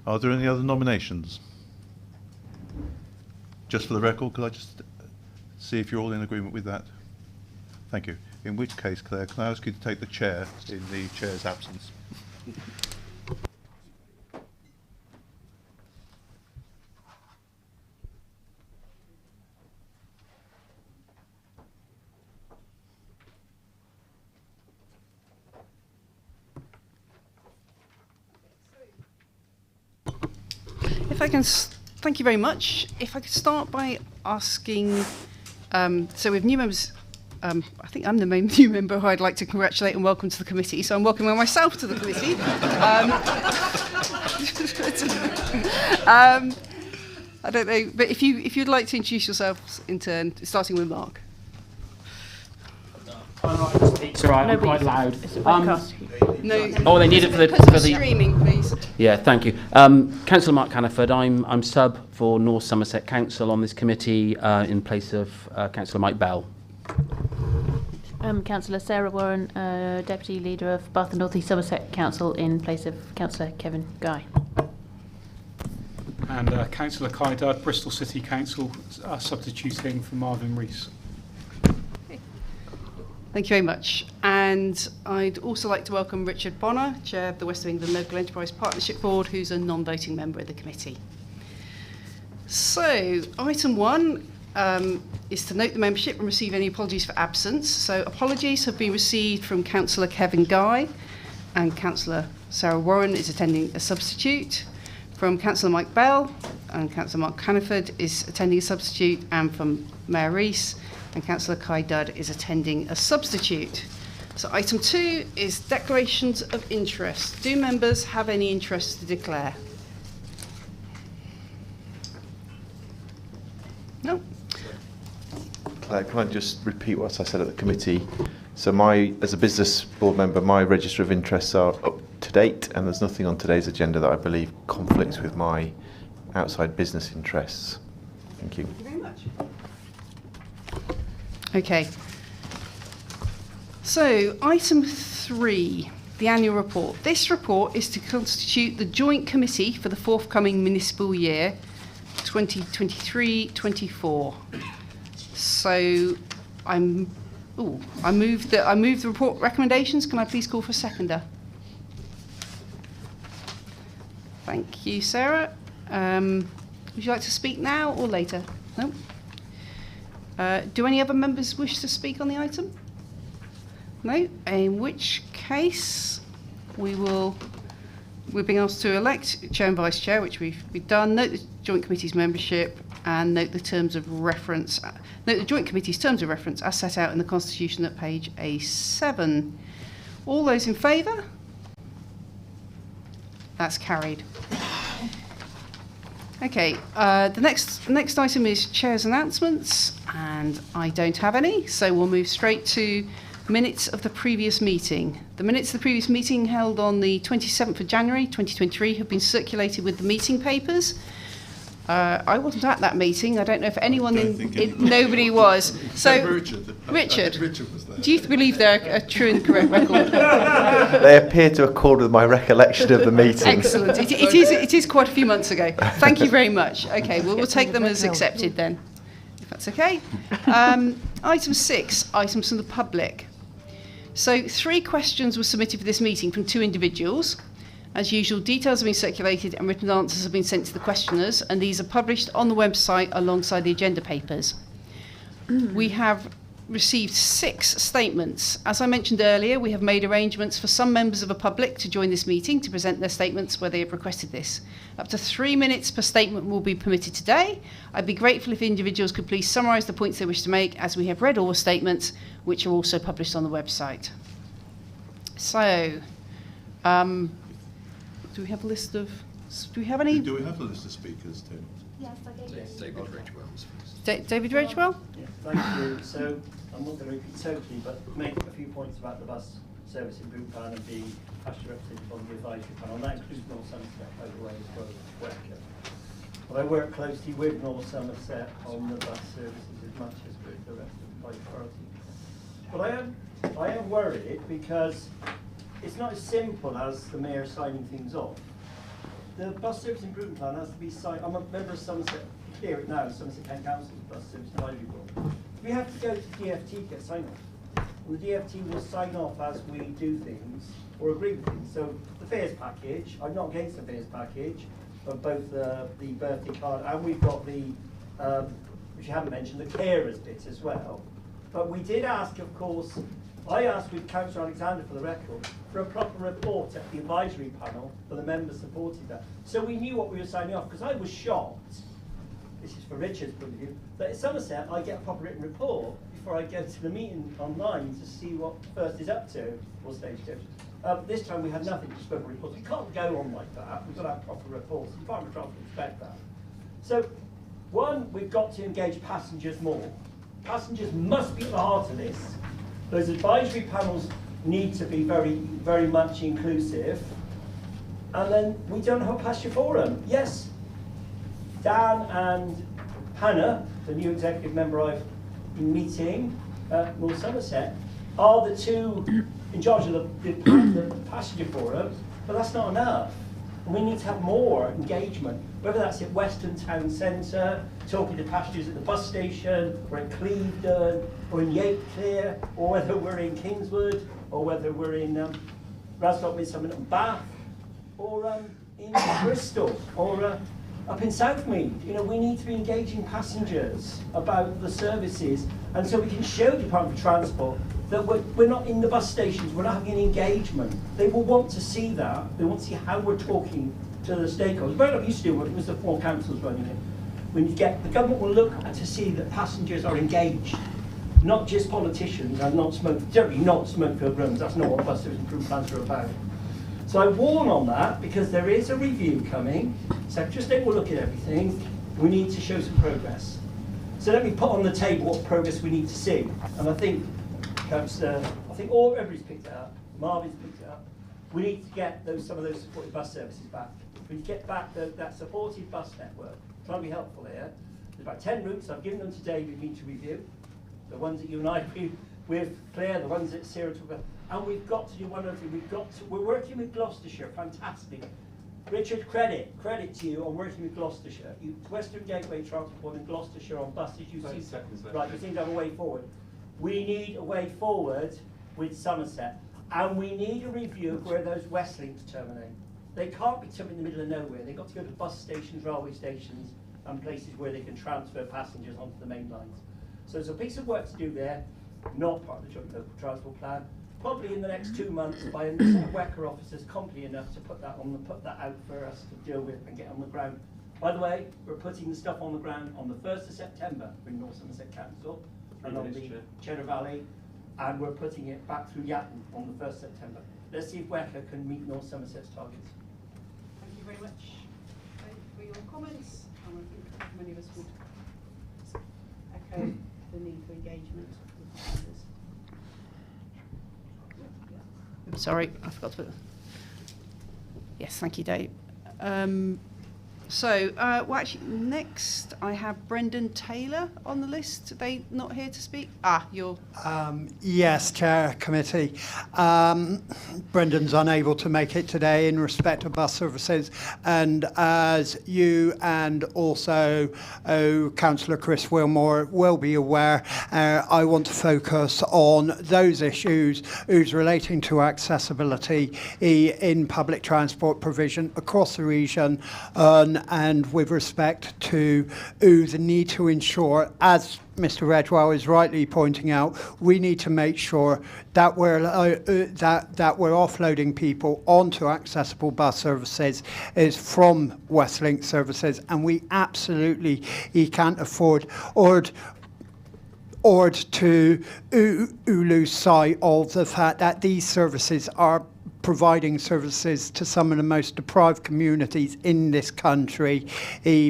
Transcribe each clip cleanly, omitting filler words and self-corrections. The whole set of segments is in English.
Are there any other nominations? Just for the record, could I just see if you're all in agreement with that? Thank you. In which case, Claire, can I ask you to take the chair in the chair's absence? If I can, thank you very much. If I could start by asking, so we have new members. I think I'm the main new member who I'd like to congratulate and welcome to the committee. So I'm welcoming myself to the committee. I don't know, but if you'd like to introduce yourselves in turn, starting with Mark. It's all right, I'm quite loud. No. Oh, they need it for the streaming, please. Yeah, thank you. Councillor Mark Hannaford. I'm sub for North Somerset Council on this committee in place of Councillor Mike Bell. Councillor Sarah Warren, Deputy Leader of Bath and North East Somerset Council in place of Councillor Kevin Guy. And Councillor Kai Dudd, Bristol City Council, substituting for Marvin Rees. Thank you very much. And I'd also like to welcome Richard Bonner, Chair of the West of England Local Enterprise Partnership Board, who's a non-voting member of the committee. So, item 1 is to note the membership and receive any apologies for absence. So, apologies have been received from Councillor Kevin Guy, and Councillor Sarah Warren is attending a substitute. From Councillor Mike Bell, and Councillor Mark Hannaford is attending a substitute, and from Mayor Rees, and Councillor Kai Dudd is attending a substitute. So item 2 is declarations of interest. Do members have any interest to declare? No. Claire, can I just repeat what I said at the committee? So as a business board member, my register of interests are up to date, and there's nothing on today's agenda that I believe conflicts with my outside business interests. Thank you. Thank you very much. Okay. So, item 3, the annual report. This report is to constitute the joint committee for the forthcoming municipal year, 2023-24. So, I move the report recommendations. Can I please call for a seconder? Thank you, Sarah. Would you like to speak now or later? No? Do any other members wish to speak on the item? No? In which case, we're being asked to elect Chair and Vice Chair, which we've done, note the Joint Committee's membership, and note the terms of reference. Note the Joint Committee's terms of reference as set out in the Constitution at page A7. All those in favour? That's carried. Okay, the next item is Chair's announcements, and I don't have any, so we'll move straight to minutes of the previous meeting. The minutes of the previous meeting held on the 27th of January 2023 have been circulated with the meeting papers. I wasn't at that meeting. I don't know if anyone nobody was. So, Richard was there. Do you believe they're a true and correct record? They appear to accord with my recollection of the meeting. Excellent. It is quite a few months ago. Thank you very much. Okay, we'll take them as accepted then, if that's okay. Item 6, items from the public. So 3 questions were submitted for this meeting from 2 individuals. As usual, details have been circulated and written answers have been sent to the questioners, and these are published on the website alongside the agenda papers. We have received 6 statements. As I mentioned earlier, we have made arrangements for some members of the public to join this meeting to present their statements where they have requested this. Up to 3 minutes per statement will be permitted today. I'd be grateful if individuals could please summarise the points they wish to make, as we have read all the statements, which are also published on the website. So, do we have a list of... Do we have any... Do we have a list of speakers, Tim? Yes, I do. David Ridgewell. David Ridgewell? Yeah, thank you. So I'm not going to repeat totally, but make a few points about the bus service in Boot Plan and being pasture representative on the advisory panel. That includes North Somerset, by the way, as well as Westcott. But I work closely with North Somerset on the bus services as much as with the rest of the priority. But I am worried because it's not as simple as the mayor signing things off. the bus service improvement plan has to be signed. I'm a member of Somerset, clear it now, Somerset County Council's bus service advisory board. We have to go to DFT to get sign off. And the DFT will sign off as we do things or agree with things. So the fares package, I'm not against the fares package, of both the birthday card and we've got the, which you haven't mentioned, the carers bit as well. But we did ask, of course, I asked with Councillor Alexander for the record, for a proper report at the advisory panel for the members supporting that. So we knew what we were signing off, because I was shocked, this is for Richard's point of view, that at Somerset I get a proper written report before I go to the meeting online to see what First is up to, or Stage 2. This time we had nothing, just spoken reports. We can't go on like that, we've got to have proper reports. The Department of Transport expect that. So, one, we've got to engage passengers more. Passengers must be at the heart of this. Those advisory panels need to be very, very much inclusive. And then we don't have a passenger forum. Yes, Dan and Hannah, the new executive member I've been meeting at North Somerset, are the two in charge of the passenger forum, but that's not enough. And we need to have more engagement, whether that's at Western Town Centre, talking to passengers at the bus station, or at Clevedon, or in Yateclear, or whether we're in Kingswood, or whether we're in Radstock, Midsummer and Bath, or in Bristol, or up in Southmead. You know, we need to be engaging passengers about the services, and so we can show the Department of Transport that we're not in the bus stations, we're not having an engagement. They will want to see that. They want to see how we're talking to the stakeholders. Very not used to do it was the 4 councils running it. When you get, the government will look to see that passengers are engaged, not just politicians and not certainly not smoke-filled rooms. That's not what bus service improvement plans are about. So I warn on that because there is a review coming. Secretary of State will look at everything. We need to show some progress. So let me put on the table what progress we need to see. And I think everybody's picked it up. Marvin's picked it up. We need to get some of those supported bus services back. We need to get back that supported bus network. Try to be helpful here. There's about 10 routes. I've given them to David me to review. The ones that you and I agree with, Claire, the ones that Sarah talked about. And we've got to do one other thing. We're working with Gloucestershire. Fantastic. Richard, credit to you on working with Gloucestershire. Western Gateway Transport and Gloucestershire on buses. You seem to have a way forward. We need a way forward with Somerset, and we need a review of where those Westlinks terminate. They can't be in the middle of nowhere. They've got to go to bus stations, railway stations, and places where they can transfer passengers onto the main lines. So there's a piece of work to do there, not part of the Joint Local Transport Plan. Probably in the next 2 months, by a set of WECA officers competent enough to put that out for us to deal with and get on the ground. By the way, we're putting the stuff on the ground on the 1st of September in North Somerset Council and on the Cheddar Valley, and we're putting it back through Yatton on the 1st of September. Let's see if WECA can meet North Somerset's targets. Thank you very much for your comments, and I think many of us would echo the need for engagement with passengers. Sorry, I forgot to put. Yes, thank you, Dave. Well, actually, next I have Brendan Taylor on the list. Are they not here to speak? You're. Yes, Chair Committee. Brendan's unable to make it today in respect of bus services, and as you and also Councillor Chris Wilmore will be aware, I want to focus on those issues relating to accessibility in public transport provision across the region, and with respect to the need to ensure, as Mr. Redwell is rightly pointing out, we need to make sure that we're offloading people onto accessible bus services is from Westlink services, and we absolutely can't afford or to lose sight of the fact that these services are providing services to some of the most deprived communities in this country.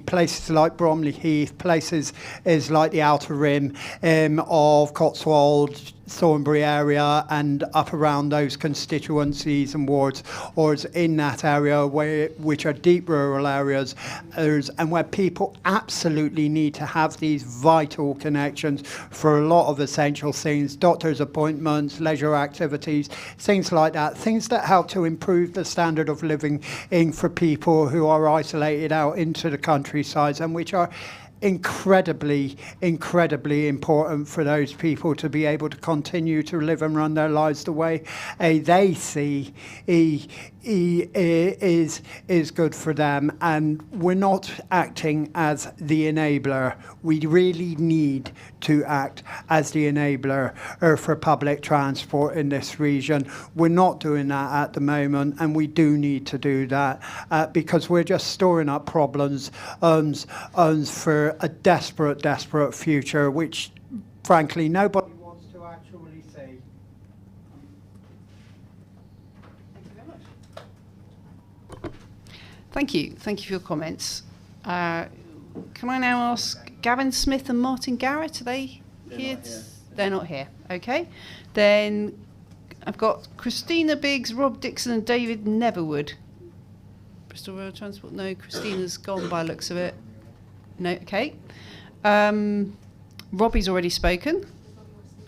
Places like Bromley Heath, places like the Outer Rim of Cotswold, Thornbury area and up around those constituencies and wards, or in that area which are deep rural areas, and where people absolutely need to have these vital connections for a lot of essential things, doctor's appointments, leisure activities, things like that, things that help to improve the standard of living for people who are isolated out into the countrysides, and which are incredibly important for those people to be able to continue to live and run their lives the way they see is good for them. And we're not acting as the enabler. We really need to act as the enabler for public transport in this region. We're not doing that at the moment, and we do need to do that because we're just storing up problems for a desperate future, which frankly nobody wants to actually see. Thank you. Thank you for your comments. Can I now ask Gavin Smith and Martin Garrett? Are they here? They're not here. Okay. Then I've got Christina Biggs, Rob Dixon and David Neverwood. Bristol Rail Transport? No, Christina's gone by the looks of it. No, okay. Robbie's already spoken.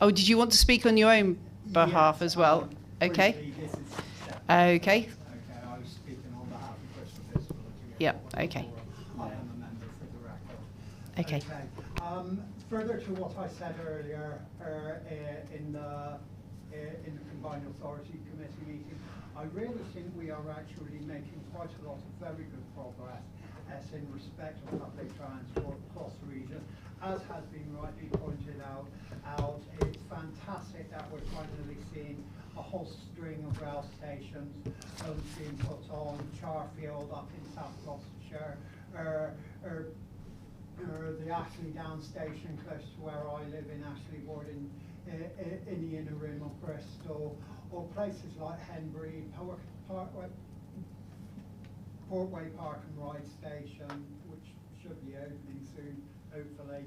Oh, did you want to speak on your own behalf as well? Okay. Okay. I was speaking on behalf of Bristol Festival. Yeah, okay. I am a member for the record. Okay. Further to what I said earlier in the Combined Authority Committee meeting, I really think we are actually making quite a lot of very good progress in respect of public transport across the region. As has been rightly pointed out, it's fantastic that we're finally seeing a whole string of rail stations being put on. Charfield up in South Gloucestershire, the Ashley Down station close to where I live in Ashley Ward in the inner rim of Bristol, or places like Henbury, Portway Park and Ride Station, which should be opening soon, hopefully,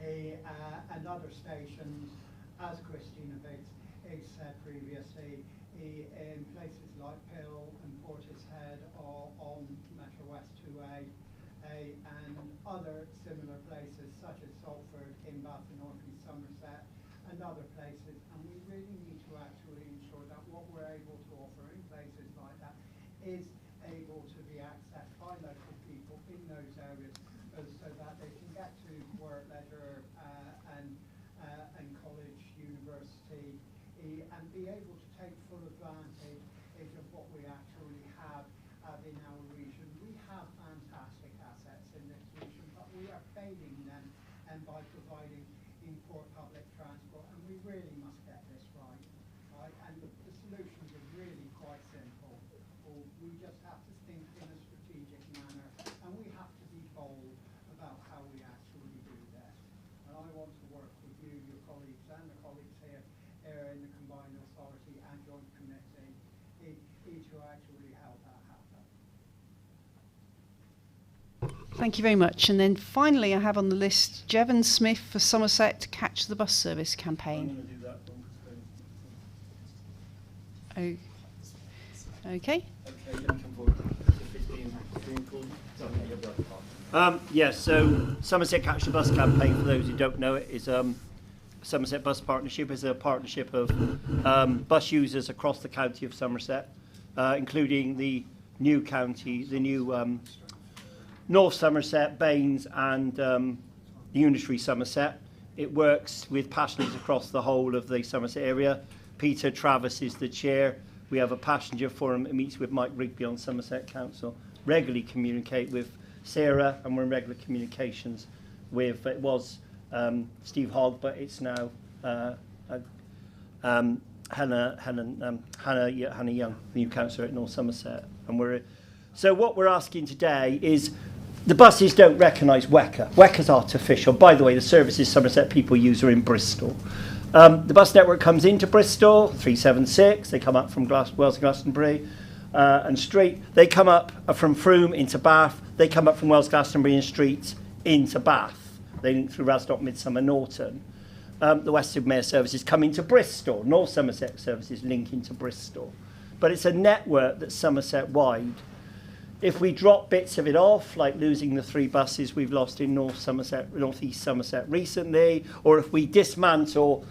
and other stations, as Christina Biggs said previously, in places like Pill and Portishead or on Metro West 2A, and other similar places such as Salford, Bath and North East Somerset, and other places. And we really need to actually ensure that what we're able to offer in places like that is able to be accessed by local people in those areas, so that they can get to work, leisure, and college, university, and be able to take full advantage of what we actually have in our region. We have fantastic assets in this region, but we are failing them, and by providing poor public transport, and we really must get this right. And the solutions are really quite simple. We just have to think in a strategic manner, and we have to be bold about how we actually do this. And I want to work with you, your colleagues, and the colleagues here in the Combined Authority and Joint Committee to actually help that happen. Thank you very much. And then finally I have on the list Jevon Smith for Somerset Catch the Bus Service campaign. I'm going to do that one. Okay. Okay, you can come forward. Yes, so Somerset Catch the Bus campaign, for those who don't know it, is Somerset Bus Partnership is a partnership of bus users across the county of Somerset, including the new county, the new North Somerset, Baines and Unitary Somerset. It works with passengers across the whole of the Somerset area. Peter Travis is the chair. We have a passenger forum that meets with Mike Rigby on Somerset Council. Regularly communicate with Sarah, and we're in regular communications with, it was Steve Hogg, but it's now Hannah Young, the new councillor at North Somerset. And so what we're asking today is, the buses don't recognise Weka. Weka's artificial. By the way, the services Somerset people use are in Bristol. The bus network comes into Bristol, 376. They come up from Wells and Glastonbury and Street. They come up from Frome into Bath. They come up from Wells, Glastonbury and Street into Bath. They link through Rasdot, Midsummer, Norton. the Western services coming to Bristol, North Somerset services linking to Bristol. But it's a network that's Somerset-wide. If we drop bits of it off, like losing the 3 buses we've lost in North East Somerset recently, or if we dismantle,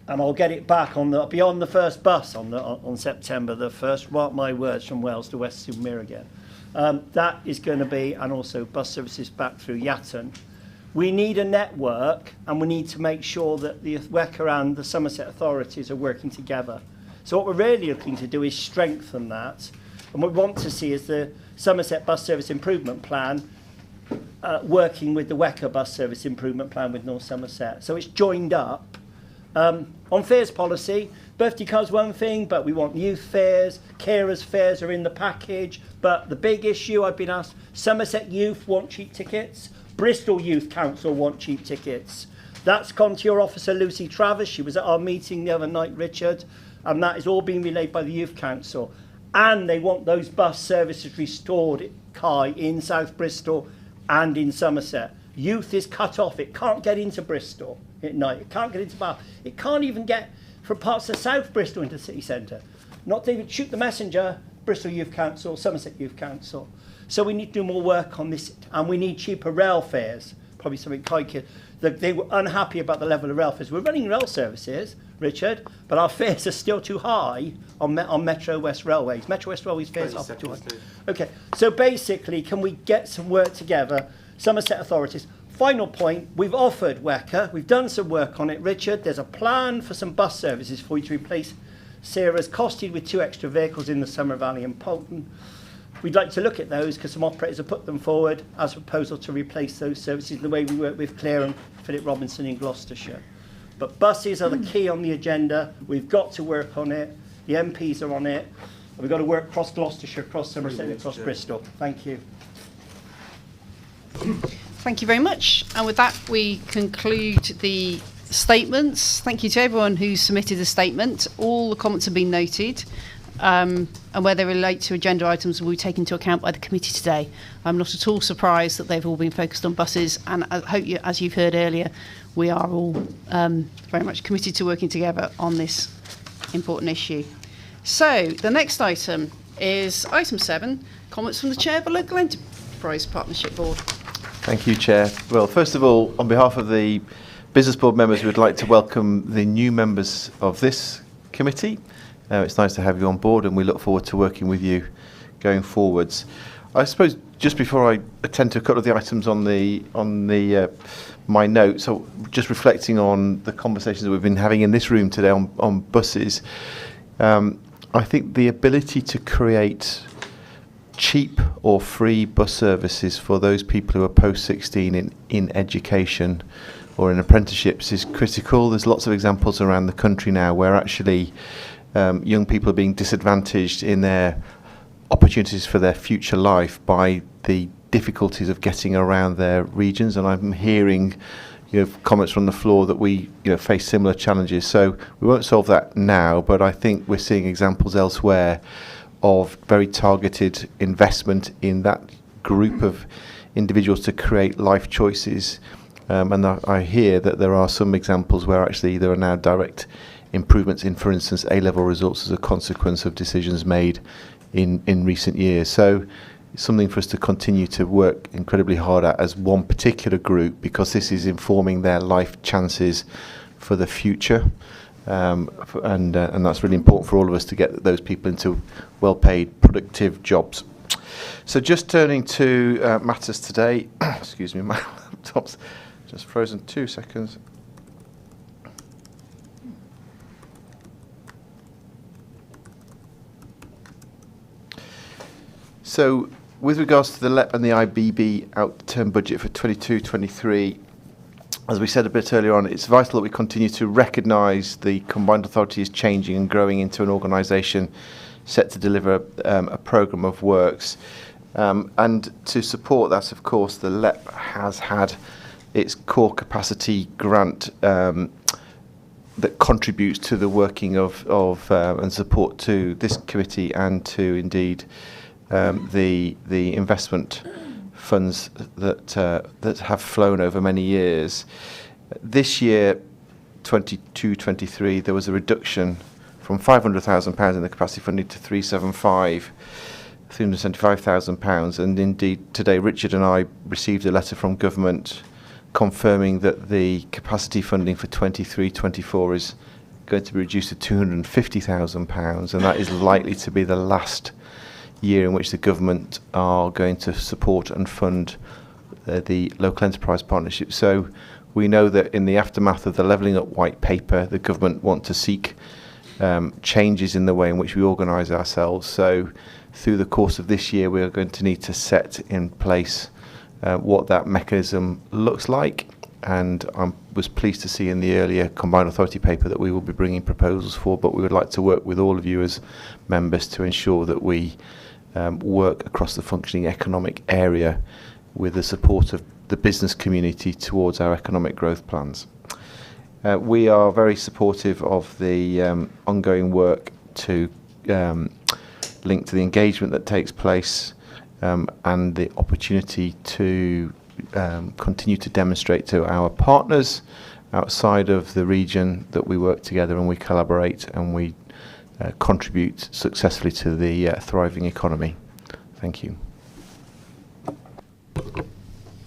and I'll get it back beyond the first bus on September the 1st, mark my words, from Wales to Western again. That is going to be, and also bus services back through Yatton. We need a network, and we need to make sure that the WECA and the Somerset authorities are working together. So what we're really looking to do is strengthen that. And what we want to see is the Somerset Bus Service Improvement Plan working with the WECA Bus Service Improvement Plan with North Somerset. So it's joined up. On fares policy, birthday car's one thing, but we want youth fares, carers fares are in the package. But the big issue I've been asked, Somerset Youth want cheap tickets, Bristol Youth Council want cheap tickets. That's gone to your officer, Lucy Travis. She was at our meeting the other night, Richard, and that is all being relayed by the Youth Council. And they want those bus services restored, Kai, in South Bristol and in Somerset. Youth is cut off. It can't get into Bristol at night. It can't get into Bath. It can't even get from parts of South Bristol into the city centre. Not to even shoot the messenger, Bristol Youth Council, Somerset Youth Council. So we need to do more work on this, and we need cheaper rail fares. Probably something Kai could. They were unhappy about the level of rail fares. We're running rail services, Richard, but our fares are still too high on Metro West Railways. Metro West Railways fares are too high. Okay, so basically, can we get some work together, Somerset authorities? Final point, we've offered WECA, we've done some work on it, Richard. There's a plan for some bus services for you to replace Sarah's, costed with 2 extra vehicles in the Summer Valley and Polton. We'd like to look at those because some operators have put them forward as a proposal to replace those services the way we work with Claire and Philip Robinson in Gloucestershire. But buses are the key on the agenda. We've got to work on it. The MPs are on it. And we've got to work across Gloucestershire, across Somerset, and across Bristol. Thank you. Thank you very much. And with that, we conclude the statements. Thank you to everyone who submitted a statement. All the comments have been noted. And where they relate to agenda items will be taken into account by the committee today. I'm not at all surprised that they've all been focused on buses, and I hope you, as you've heard earlier, we are all very much committed to working together on this important issue. So the next item is item 7, comments from the Chair of the Local Enterprise Partnership Board. Thank you, Chair. Well, first of all, on behalf of the Business Board members, we'd like to welcome the new members of this committee. It's nice to have you on board, and we look forward to working with you going forwards. I suppose just before I attend to a couple of the items on my notes, so just reflecting on the conversations that we've been having in this room today on buses, I think the ability to create cheap or free bus services for those people who are post-16 in education or in apprenticeships is critical. There's lots of examples around the country now where actually young people are being disadvantaged in their opportunities for their future life by the difficulties of getting around their regions, and I'm hearing comments from the floor that we face similar challenges. So we won't solve that now, but I think we're seeing examples elsewhere of very targeted investment in that group of individuals to create life choices, and I hear that there are some examples where actually there are now direct improvements in, for instance, A-level results as a consequence of decisions made in recent years. So it's something for us to continue to work incredibly hard at as one particular group, because this is informing their life chances for the future. And that's really important for all of us to get those people into well-paid, productive jobs. So just turning to matters today, excuse me, my laptop's just frozen 2 seconds. So with regards to the LEP and the IBB out-term budget for 22-23, as we said a bit earlier on, it's vital that we continue to recognise the combined authority is changing and growing into an organisation set to deliver a programme of works. And to support that, of course, the LEP has had its core capacity grant that contributes to the working of and support to this committee and to indeed the investment funds that have flown over many years. This year, 22-23, there was a reduction from £500,000 in the capacity funding to £375,000. And indeed, today Richard and I received a letter from government confirming that the capacity funding for 23-24 is going to be reduced to £250,000, and that is likely to be the last year in which the government are going to support and fund the local enterprise partnership. So we know that in the aftermath of the Levelling Up white paper, the government want to seek changes in the way in which we organise ourselves. So through the course of this year, we are going to need to set in place what that mechanism looks like. And I was pleased to see in the earlier Combined Authority paper that we will be bringing proposals for, but we would like to work with all of you as members to ensure that we work across the functioning economic area with the support of the business community towards our economic growth plans. We are very supportive of the ongoing work to link to the engagement that takes place and the opportunity to continue to demonstrate to our partners outside of the region that we work together and we collaborate and we contribute successfully to the thriving economy. Thank you.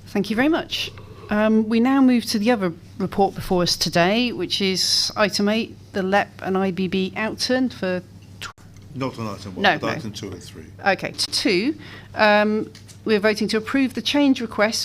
Thank you very much. We now move to the other report before us today, which is item 8, the LEP and IBB outturn for... Not on item 1, No, but no. item 2 and 3. Okay, 2. We're voting to approve the change request